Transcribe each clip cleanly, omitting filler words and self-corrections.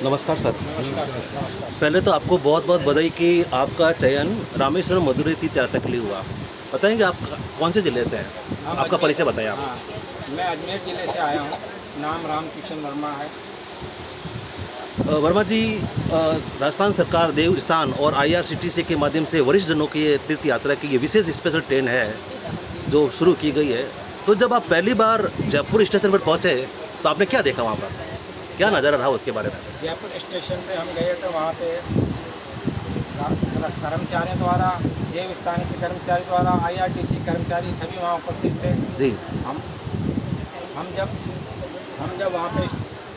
नमस्कार सर। पहले तो आपको बहुत बहुत बधाई कि आपका चयन रामेश्वरम मदुरै तीर्थ यात्रा के लिए हुआ। बताएंगे आप कौन से ज़िले से हैं? हम आपका परिचय बताएं आप। हाँ, मैं अजमेर ज़िले से आया हूँ। नाम रामकिशन वर्मा है। वर्मा जी, राजस्थान सरकार देवस्थान और IRCTC के माध्यम से वरिष्ठ जनों की ये तीर्थ यात्रा की ये विशेष स्पेशल ट्रेन है जो शुरू की गई है। तो जब आप पहली बार जयपुर स्टेशन पर पहुँचे तो आपने क्या देखा वहाँ पर? क्या नज़ारा रहा उसके बारे में? जयपुर स्टेशन पे हम गए तो वहाँ पे कर्मचारियों द्वारा, देवस्थान के कर्मचारी द्वारा, IRTC कर्मचारी सभी वहाँ उपस्थित थे। जी। हम हम जब वहाँ पे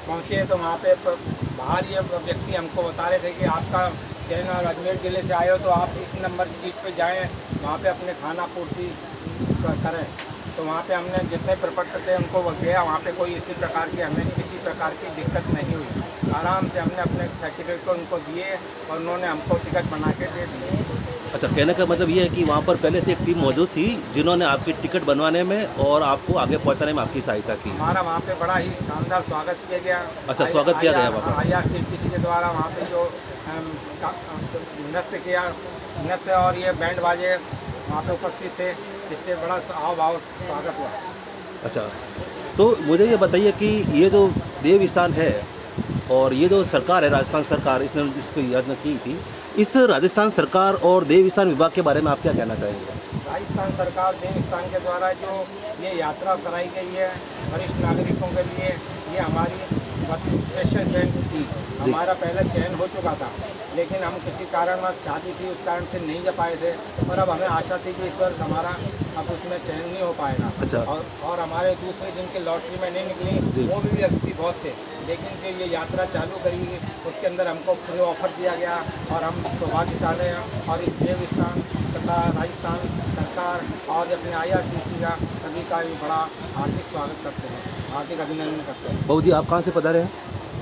पहुँचे तो वहाँ पे बाहर ये व्यक्ति हमको बता रहे थे कि आपका चयन अजमेर ज़िले से आए हो तो आप इस नंबर की सीट पे जाएं, वहाँ पे अपने खाना पूर्ति करें। तो वहाँ पे हमने जितने प्रपत्र थे उनको गया, वहाँ पे कोई इसी प्रकार की हमें किसी प्रकार की दिक्कत नहीं हुई। आराम से हमने अपने सर्टिफिकेट को उनको दिए और उन्होंने हमको टिकट बना के दे दिए। अच्छा, कहने का मतलब ये है कि वहाँ पर पहले से एक टीम मौजूद थी जिन्होंने आपकी टिकट बनवाने में और आपको आगे पहुँचाने में आपकी सहायता की। हमारा वहाँ पे बड़ा ही शानदार स्वागत किया गया। अच्छा, स्वागत किया गया वहाँ पर। IRCTC के द्वारा वहाँ पे जो नृत्य और ये बैंड बाजे वहाँ पे उपस्थित थे, जिससे बड़ा भाव स्वागत हुआ। अच्छा, तो मुझे ये बताइए कि ये जो देव स्थान है और ये जो सरकार है, राजस्थान सरकार, इसने इसको योजना की थी, इस राजस्थान सरकार और देव स्थान विभाग के बारे में आप क्या कहना चाहेंगे? राजस्थान सरकार देवस्थान के द्वारा जो ये यात्रा कराई गई है वरिष्ठ नागरिकों के लिए, ये हमारी स्पेशल ट्रेन थी। हमारा पहले चयन हो चुका था, लेकिन हम किसी कारणवश शादी थी, उस कारण से नहीं जा पाए थे। और अब हमें आशा थी कि इस वर्ष हमारा अब उसमें चयन नहीं हो पाएगा। अच्छा। और हमारे दूसरे जिनके लॉटरी में नहीं निकली वो भी व्यक्ति बहुत थे, लेकिन जो ये यात्रा चालू करी उसके अंदर हमको फ्री ऑफर दिया गया और हम सौभाग्यशाली हैं। और इस देवस्थान तथा राजस्थान सरकार और अपने IRTC का सभी का भी बड़ा हार्दिक स्वागत करते हैं, हार्दिक अभिनंदन करते हैं। बाबू जी, आप कहाँ से पधारे हैं?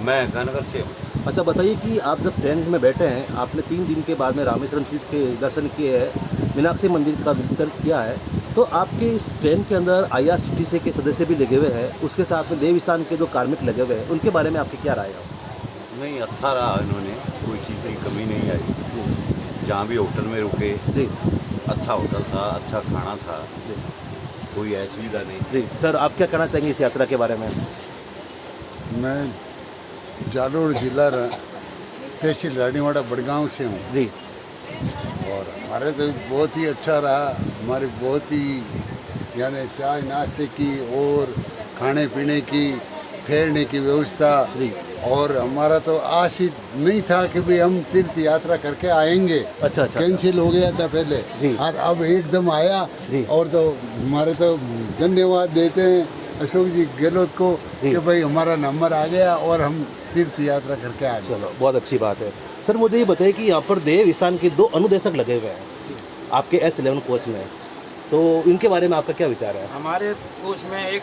मैं गानगर से हूँ। अच्छा, बताइए कि आप जब ट्रेन में बैठे हैं, आपने 3 दिन के बाद में रामेश्वरम तीर्थ के दर्शन किए हैं, मीनाक्षी मंदिर का दर्शन किया है, तो आपके इस ट्रेन के अंदर IRCTC के सदस्य भी लगे हुए हैं, उसके साथ में देवस्थान के जो कार्मिक लगे हुए हैं, उनके बारे में आपकी क्या राय है? नहीं, अच्छा रहा, इन्होंने कोई चीज़ की कमी नहीं आई। जहाँ भी होटल में रुके जी अच्छा होटल था, अच्छा खाना था, कोई असुविधा नहीं। जी। सर, आप क्या कहना चाहेंगे इस यात्रा के बारे में? मैं जालोर जिला तहसील रानीवाड़ा बड़गांव से हूँ जी। और हमारे तो बहुत ही अच्छा रहा। हमारी बहुत ही यानी चाय नाश्ते की और खाने पीने की, ठहरने की व्यवस्था, जी। और हमारा तो आश ही नहीं था कि भाई हम तीर्थ यात्रा करके आएंगे। अच्छा। कैंसिल हो गया था पहले जी। और अब एकदम आया। जी। और तो हमारे तो धन्यवाद देते हैं अशोक जी गहलोत को जी। कि भाई हमारा नंबर आ गया और हम तीर्थ यात्रा करके आ गए। चलो, बहुत अच्छी बात है। सर, मुझे ये बताइए कि यहाँ पर देवस्थान के 2 अनुदेशक लगे हुए हैं आपके S11 कोच में, तो इनके बारे में आपका क्या विचार है? हमारे कोच में एक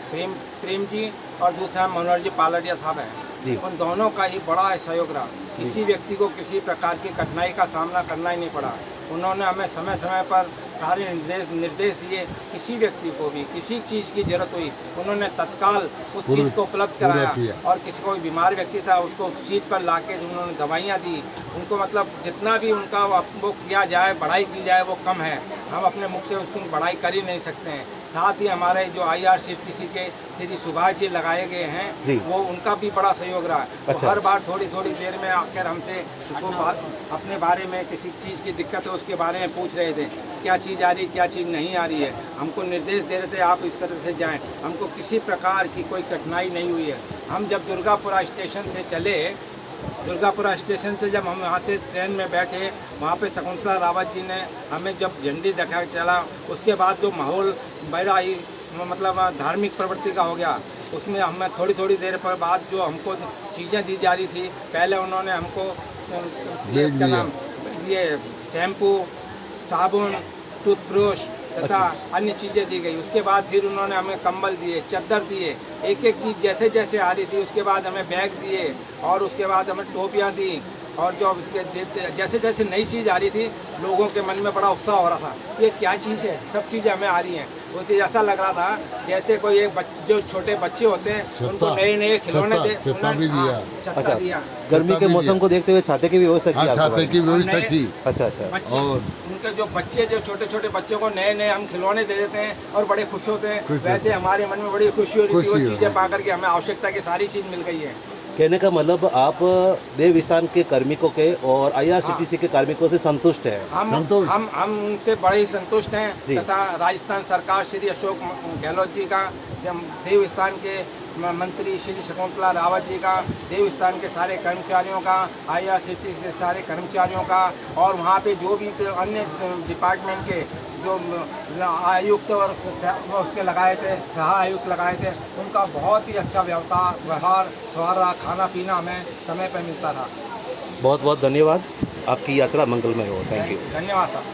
प्रेम जी और दूसरा मनोहर जी पालटिया साहब जी। हैं। उन दोनों का ही बड़ा सहयोग रहा। किसी व्यक्ति को किसी प्रकार की कठिनाई का सामना करना ही नहीं पड़ा। उन्होंने हमें समय समय पर सारे निर्देश दिए। किसी व्यक्ति को भी किसी चीज़ की जरूरत हुई उन्होंने तत्काल उस चीज़ को उपलब्ध कराया। और किसी कोई बीमार व्यक्ति था उसको उस सीट पर ला के उन्होंने दवाइयाँ दी। उनको मतलब जितना भी उनका वो किया जाए, बढ़ाई की जाए, वो कम है। हम अपने मुख से उसकी बढ़ाई कर ही नहीं सकते हैं। साथ ही हमारे जो IRCTC के श्री सुभाष जी लगाए गए हैं, वो उनका भी बड़ा सहयोग रहा है। अच्छा। हर बार थोड़ी देर में आकर हमसे अपने बारे में किसी चीज़ की दिक्कत है उसके बारे में पूछ रहे थे, क्या चीज़ आ रही है, क्या चीज़ नहीं आ रही है। हमको निर्देश दे रहे थे आप इस तरह से जाएं। हमको किसी प्रकार की कोई कठिनाई नहीं हुई है। हम जब दुर्गापुरा स्टेशन से चले, दुर्गापुरा स्टेशन से जब हम वहाँ से ट्रेन में बैठे, वहाँ पे शकुंतला रावत जी ने हमें जब झंडी दिखा चला, उसके बाद जो माहौल बड़ा ही मतलब धार्मिक प्रवृत्ति का हो गया। उसमें हमें थोड़ी देर पर बाद जो हमको चीज़ें दी जा रही थी, पहले उन्होंने हमको क्या नाम ये शैम्पू, साबुन, टूथब्रश तथा अन्य चीज़ें दी गई। उसके बाद फिर उन्होंने हमें कंबल दिए, चादर दिए, एक चीज़ जैसे जैसे आ रही थी। उसके बाद हमें बैग दिए और उसके बाद हमें टोपियाँ दी। और जो जैसे जैसे नई चीज़ आ रही थी, लोगों के मन में बड़ा उत्साह हो रहा था, ये क्या चीज़ है, सब चीज़ें हमें आ रही हैं। बहुत ही ऐसा लग रहा था जैसे कोई एक जो छोटे बच्चे होते हैं उनको नए नए खिलौने छत्ता भी दिया। छत्ता दिया। गर्मी के छत्ता भी मौसम दिया। को देखते हुए छाते की भी व्यवस्था की हाँ आपके छाते पास? की व्यवस्था नए- की। अच्छा अच्छा। बच्चे और उनके जो बच्चे जो छोटे छोटे बच्चों को नए नए हम खिलौने दे देते हैं और बड़े खुश होते हैं। खुश वैसे होते हैं। हमारे मन में बड़ी खुशी हो रही थी खुशी वो हो चीज़ें रही। पा करके हमें आवश्यकता की सारी चीज़ मिल गई है। कहने का मतलब आप देव स्थान के कार्मिकों के और आईआरसीटीसी के कार्मिकों से संतुष्ट हैं? संतोष। हम उनसे बड़े ही संतुष्ट हैं जी। तथा राजस्थान सरकार श्री अशोक गहलोत जी का, देव स्थान के मंत्री श्री शकुंतला रावत जी का, देव स्थान के सारे कर्मचारियों का, आईआरसीटीसी से सारे कर्मचारियों का और वहाँ पे जो भी अन्य डिपार्टमेंट के जो आयुक्त और उसके लगाए थे, सह आयुक्त लगाए थे, उनका बहुत ही अच्छा व्यवहार सवारा खाना पीना हमें समय पर मिलता था। बहुत बहुत धन्यवाद। आपकी यात्रा मंगलमय हो। Thank you. धन्यवाद साहब।